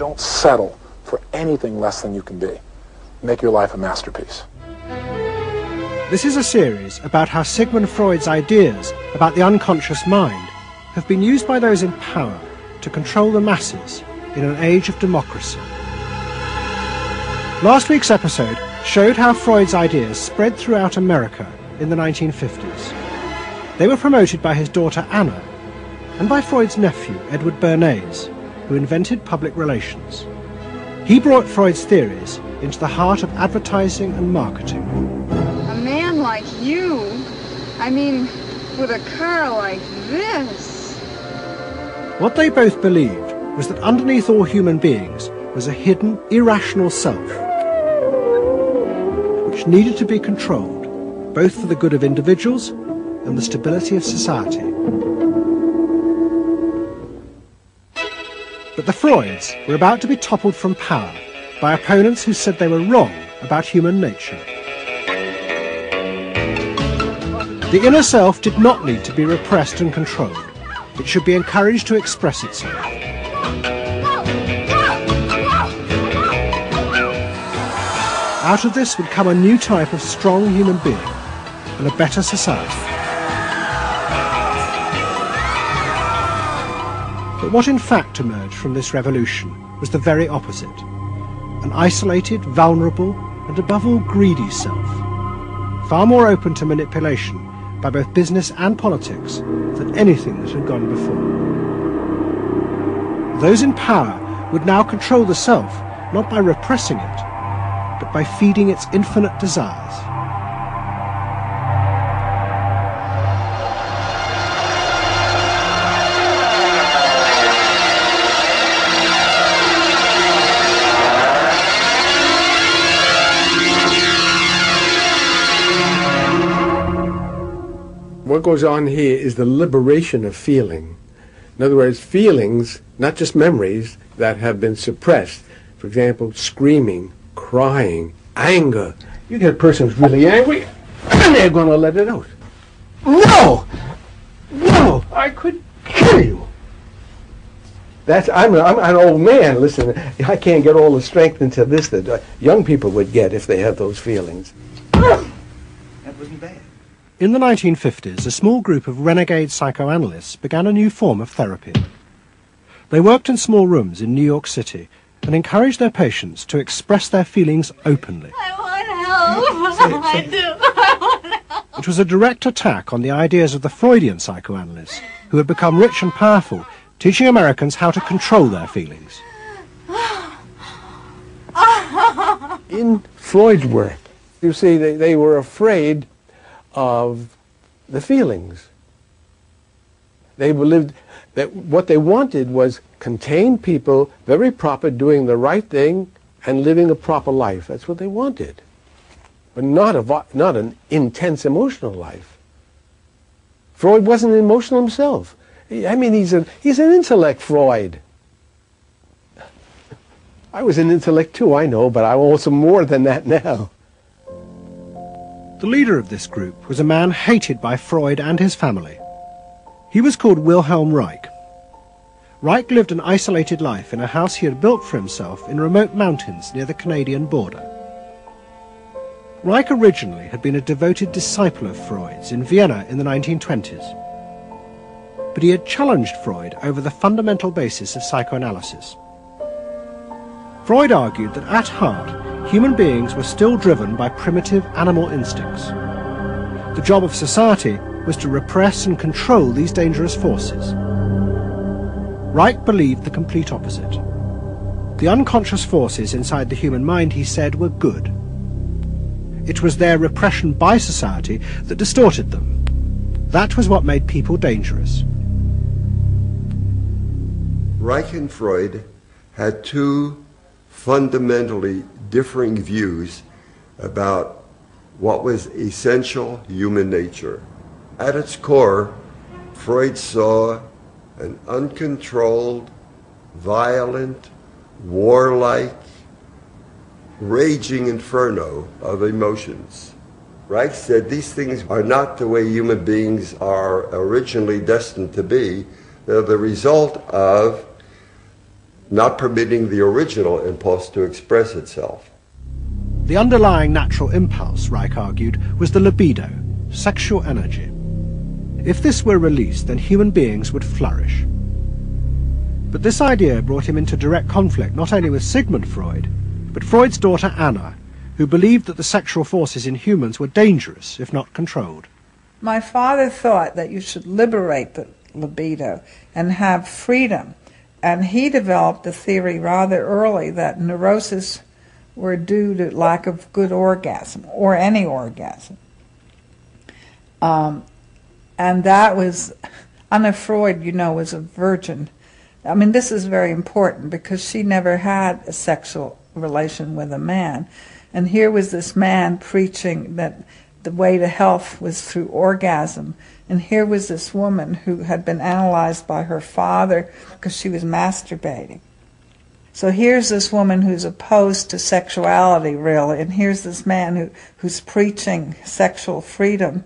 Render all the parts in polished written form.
Don't settle for anything less than you can be. Make your life a masterpiece. This is a series about how Sigmund Freud's ideas about the unconscious mind have been used by those in power to control the masses in an age of democracy. Last week's episode showed how Freud's ideas spread throughout America in the 1950s. They were promoted by his daughter Anna and by Freud's nephew, Edward Bernays, who invented public relations. He brought Freud's theories into the heart of advertising and marketing. A man like you, I mean, with a car like this. What they both believed was that underneath all human beings was a hidden, irrational self, which needed to be controlled, both for the good of individuals and the stability of society. But the Freuds were about to be toppled from power by opponents who said they were wrong about human nature. The inner self did not need to be repressed and controlled. It should be encouraged to express itself. Out of this would come a new type of strong human being and a better society. But what in fact emerged from this revolution was the very opposite. An isolated, vulnerable, and above all greedy self, far more open to manipulation by both business and politics than anything that had gone before. Those in power would now control the self, not by repressing it, but by feeding its infinite desires. What goes on here is the liberation of feeling. In other words, feelings, not just memories, that have been suppressed. For example, screaming, crying, anger. You get a person who's really angry, and they're going to let it out. No! No! I could kill you! I'm an old man, listen, I can't get all the strength into this that young people would get if they had those feelings. That wasn't bad. In the 1950s, a small group of renegade psychoanalysts began a new form of therapy. They worked in small rooms in New York City and encouraged their patients to express their feelings openly. I want help. I do. I want help. It was a direct attack on the ideas of the Freudian psychoanalysts, who had become rich and powerful, teaching Americans how to control their feelings. In Freud's work, you see, they were afraid of the feelings. They believed that what they wanted was contained people, very proper, doing the right thing and living a proper life. That's what they wanted. But not an intense emotional life. Freud wasn't emotional himself. I mean, he's an intellect, Freud. I was an intellect too, I know, but I'm also more than that now. The leader of this group was a man hated by Freud and his family. He was called Wilhelm Reich. Reich lived an isolated life in a house he had built for himself in remote mountains near the Canadian border. Reich originally had been a devoted disciple of Freud's in Vienna in the 1920s. But he had challenged Freud over the fundamental basis of psychoanalysis. Freud argued that at heart, human beings were still driven by primitive animal instincts. The job of society was to repress and control these dangerous forces. Reich believed the complete opposite. The unconscious forces inside the human mind, he said, were good. It was their repression by society that distorted them. That was what made people dangerous. Reich and Freud had two fundamentally differing views about what was essential human nature. At its core, Freud saw an uncontrolled, violent, warlike, raging inferno of emotions. Reich said these things are not the way human beings are originally destined to be. They're the result of not permitting the original impulse to express itself. The underlying natural impulse, Reich argued, was the libido, sexual energy. If this were released, then human beings would flourish. But this idea brought him into direct conflict not only with Sigmund Freud, but Freud's daughter Anna, who believed that the sexual forces in humans were dangerous if not controlled. My father thought that you should liberate the libido and have freedom, and he developed a theory rather early that neurosis were due to lack of good orgasm, or any orgasm. And that was, Anna Freud, you know, was a virgin. I mean, this is very important because she never had a sexual relation with a man. And here was this man preaching that the way to health was through orgasm. And here was this woman who had been analyzed by her father because she was masturbating. So here's this woman who's opposed to sexuality, really, and here's this man who's preaching sexual freedom.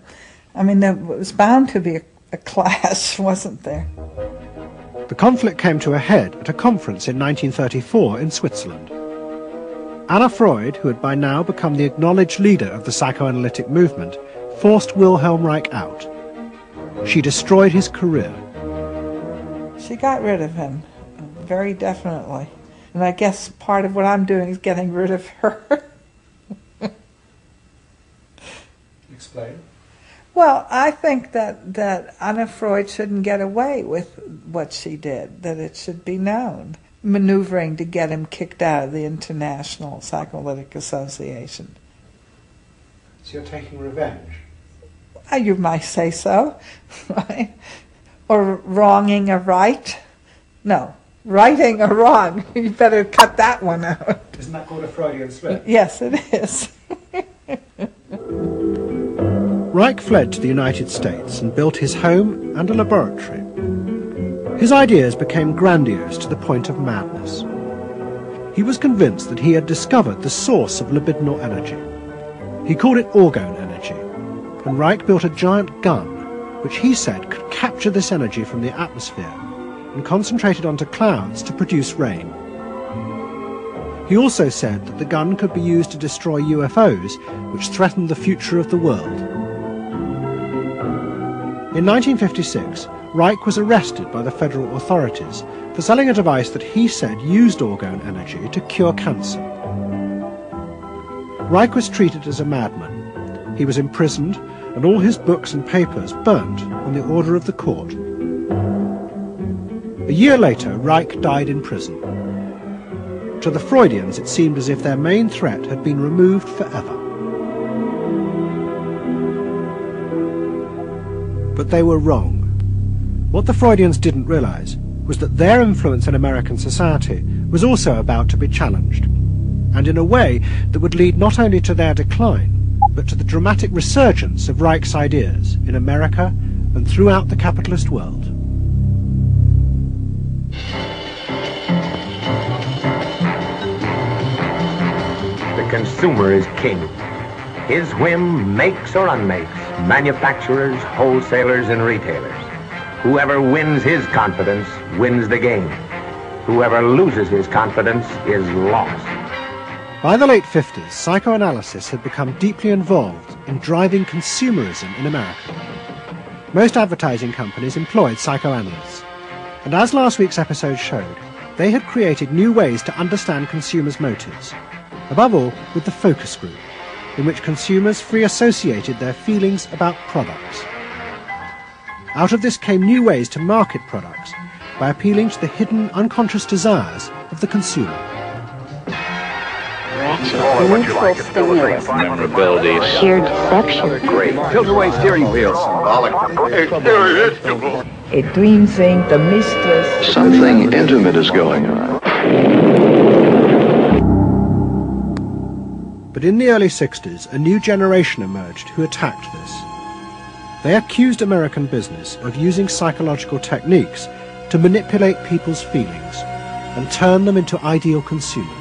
I mean, there was bound to be a clash, wasn't there? The conflict came to a head at a conference in 1934 in Switzerland. Anna Freud, who had by now become the acknowledged leader of the psychoanalytic movement, forced Wilhelm Reich out. She destroyed his career. She got rid of him, very definitely. And I guess part of what I'm doing is getting rid of her. Explain. Well, I think that Anna Freud shouldn't get away with what she did, that it should be known. Maneuvering to get him kicked out of the International Psychoanalytic Association. So you're taking revenge? You might say so. Right? Or wronging a right. No. Righting a wrong. You better cut that one out. Isn't that called a Freudian slip? Yes, it is. Reich fled to the United States and built his home and a laboratory. His ideas became grandiose to the point of madness. He was convinced that he had discovered the source of libidinal energy. He called it orgone energy, and Reich built a giant gun, which he said could capture this energy from the atmosphere and concentrate it onto clouds to produce rain. He also said that the gun could be used to destroy UFOs, which threatened the future of the world. In 1956, Reich was arrested by the federal authorities for selling a device that he said used orgone energy to cure cancer. Reich was treated as a madman. He was imprisoned, and all his books and papers burnt on the order of the court. A year later, Reich died in prison. To the Freudians, it seemed as if their main threat had been removed forever. But they were wrong. What the Freudians didn't realize was that their influence in American society was also about to be challenged, and in a way that would lead not only to their decline, but to the dramatic resurgence of Reich's ideas in America and throughout the capitalist world. The consumer is king. His whim makes or unmakes manufacturers, wholesalers, and retailers. Whoever wins his confidence wins the game. Whoever loses his confidence is lost. By the late 50s, psychoanalysis had become deeply involved in driving consumerism in America. Most advertising companies employed psychoanalysts, and as last week's episode showed, they had created new ways to understand consumers' motives, above all with the focus group, in which consumers free associated their feelings about products. Out of this came new ways to market products by appealing to the hidden, unconscious desires of the consumer. Neutral stimulus, memorability, sheer deception, tilt away steering wheel, a dream thing, the mistress. Something intimate is going on. But in the early 60s, a new generation emerged who attacked this. They accused American business of using psychological techniques to manipulate people's feelings and turn them into ideal consumers.